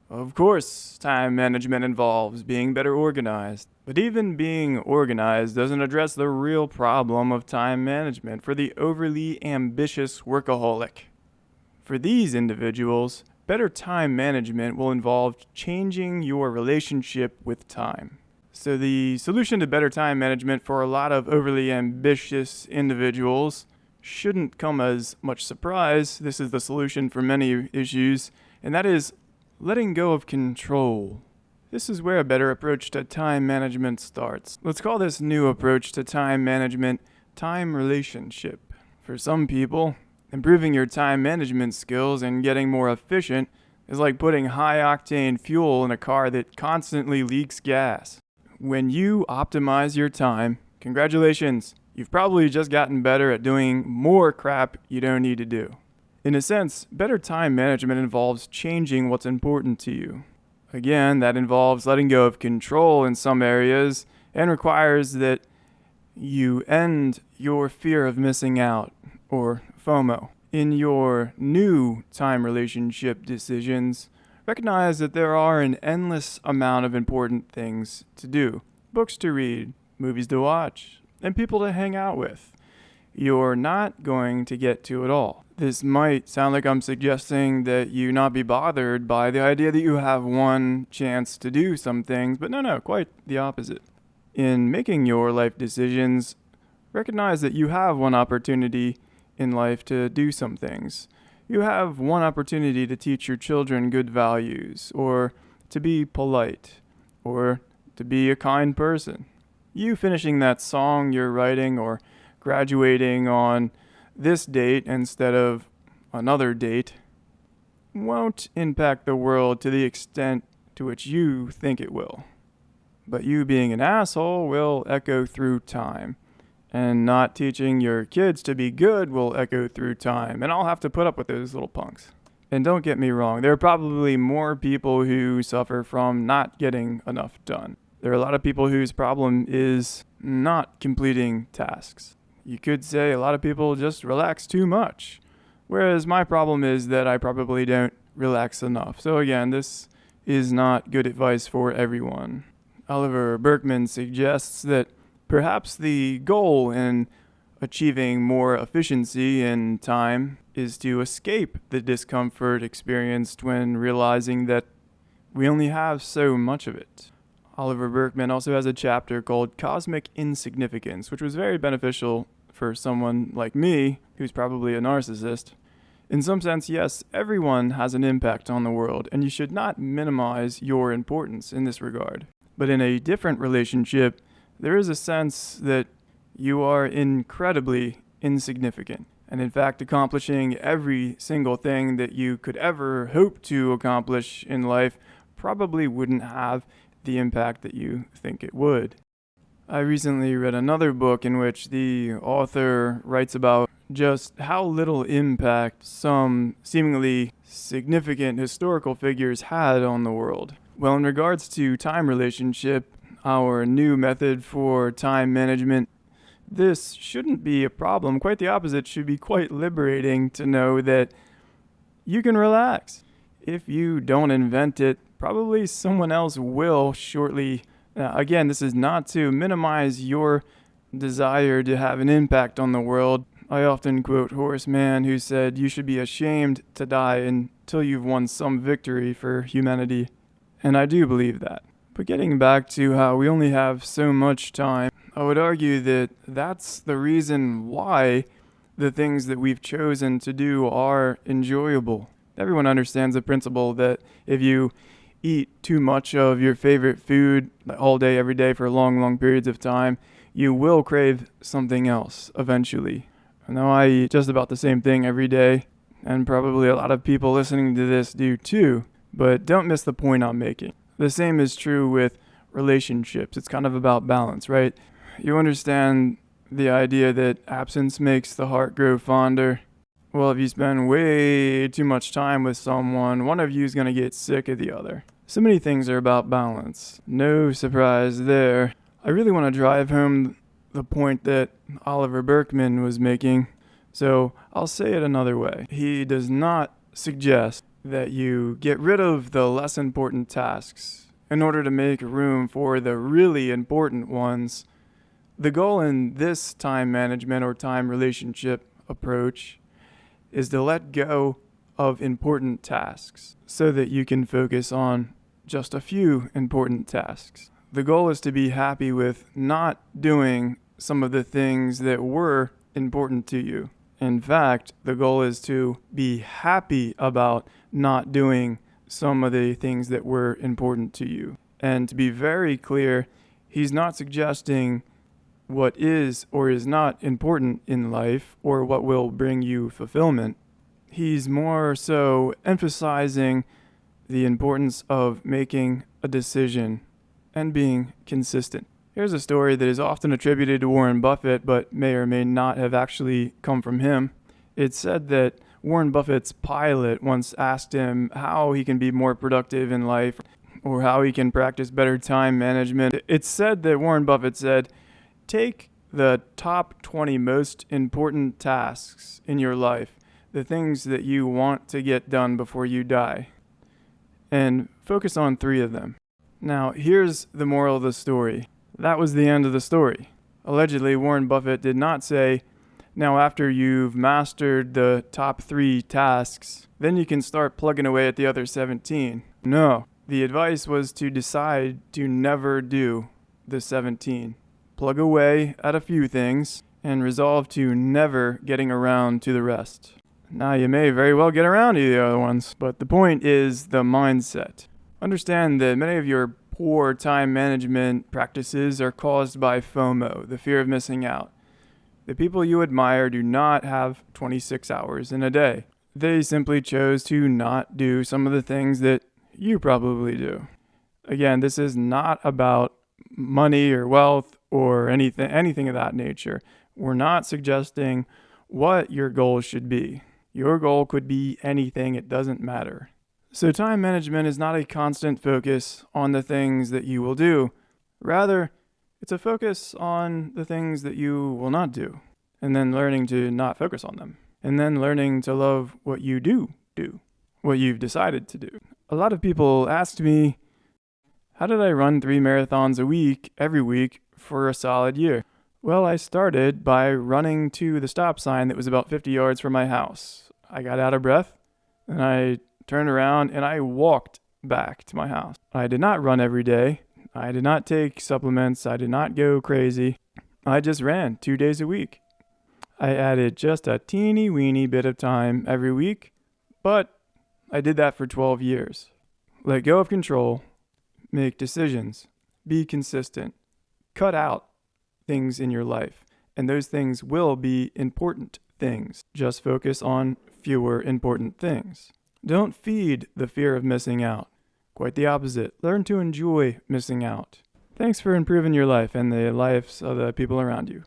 Of course, time management involves being better organized. But even being organized doesn't address the real problem of time management for the overly ambitious workaholic. For these individuals, better time management will involve changing your relationship with time. So, the solution to better time management for a lot of overly ambitious individuals shouldn't come as much surprise. This is the solution for many issues, and that is letting go of control. This is where a better approach to time management starts. Let's call this new approach to time management time relationship. For some people, improving your time management skills and getting more efficient is like putting high octane fuel in a car that constantly leaks gas. When you optimize your time, congratulations, you've probably just gotten better at doing more crap you don't need to do. In a sense, better time management involves changing what's important to you. Again, that involves letting go of control in some areas and requires that you end your fear of missing out, or FOMO. In your new time relationship decisions, recognize that there are an endless amount of important things to do. Books to read, movies to watch, and people to hang out with. You're not going to get to it all. This might sound like I'm suggesting that you not be bothered by the idea that you have one chance to do some things, but no, quite the opposite. In making your life decisions, recognize that you have one opportunity in life to do some things. You have one opportunity to teach your children good values, or to be polite, or to be a kind person. You finishing that song you're writing, or graduating on this date instead of another date, won't impact the world to the extent to which you think it will. But you being an asshole will echo through time. And not teaching your kids to be good will echo through time. And I'll have to put up with those little punks. And don't get me wrong, there are probably more people who suffer from not getting enough done. There are a lot of people whose problem is not completing tasks. You could say a lot of people just relax too much. Whereas my problem is that I probably don't relax enough. So again, this is not good advice for everyone. Oliver Burkeman suggests that perhaps the goal in achieving more efficiency in time is to escape the discomfort experienced when realizing that we only have so much of it. Oliver Burkeman also has a chapter called Cosmic Insignificance, which was very beneficial for someone like me, who's probably a narcissist. In some sense, yes, everyone has an impact on the world, and you should not minimize your importance in this regard. But in a different relationship, there is a sense that you are incredibly insignificant. And in fact, accomplishing every single thing that you could ever hope to accomplish in life probably wouldn't have the impact that you think it would. I recently read another book in which the author writes about just how little impact some seemingly significant historical figures had on the world. Well, in regards to time relationship, our new method for time management, this shouldn't be a problem. Quite the opposite, it should be quite liberating to know that you can relax. If you don't invent it, probably someone else will shortly. Again, this is not to minimize your desire to have an impact on the world. I often quote Horace Mann, who said, "You should be ashamed to die until you've won some victory for humanity." And I do believe that. But getting back to how we only have so much time, I would argue that that's the reason why the things that we've chosen to do are enjoyable. Everyone understands the principle that if you eat too much of your favorite food all day, every day for long periods of time, you will crave something else eventually. I know I eat just about the same thing every day, and probably a lot of people listening to this do too, but don't miss the point I'm making. The same is true with relationships. It's kind of about balance, right? You understand the idea that absence makes the heart grow fonder. Well, if you spend way too much time with someone, one of you is going to get sick of the other. So many things are about balance. No surprise there. I really want to drive home the point that Oliver Burkeman was making, so I'll say it another way. He does not suggest that you get rid of the less important tasks in order to make room for the really important ones. The goal in this time management or time relationship approach is to let go of important tasks so that you can focus on just a few important tasks. The goal is to be happy with not doing some of the things that were important to you. In fact, the goal is to be happy about not doing some of the things that were important to you. And to be very clear, he's not suggesting what is or is not important in life or what will bring you fulfillment. He's more so emphasizing the importance of making a decision and being consistent. Here's a story that is often attributed to Warren Buffett, but may or may not have actually come from him. It's said that Warren Buffett's pilot once asked him how he can be more productive in life or how he can practice better time management. It's said that Warren Buffett said, "Take the top 20 most important tasks in your life, the things that you want to get done before you die, and focus on 3 of them." Now, here's the moral of the story. That was the end of the story. Allegedly, Warren Buffett did not say, "Now after you've mastered the top 3 tasks, then you can start plugging away at the other 17. No, the advice was to decide to never do the 17. Plug away at a few things and resolve to never getting around to the rest. Now, you may very well get around to the other ones, but the point is the mindset. Understand that many of your poor time management practices are caused by FOMO, the fear of missing out. The people you admire do not have 26 hours in a day. They simply chose to not do some of the things that you probably do. Again, this is not about money or wealth or anything of that nature. We're not suggesting what your goal should be. Your goal could be anything, it doesn't matter. So time management is not a constant focus on the things that you will do. Rather, it's a focus on the things that you will not do, and then learning to not focus on them, and then learning to love what you do, what you've decided to do. A lot of people asked me, how did I run 3 marathons a week, every week, for a solid year? Well, I started by running to the stop sign that was about 50 yards from my house. I got out of breath, and I turned around, and I walked back to my house. I did not run every day. I did not take supplements. I did not go crazy. I just ran 2 days a week. I added just a teeny weeny bit of time every week, but I did that for 12 years. Let go of control, make decisions, be consistent, cut out things in your life, and those things will be important things. Just focus on fewer important things. Don't feed the fear of missing out. Quite the opposite. Learn to enjoy missing out. Thanks for improving your life and the lives of the people around you.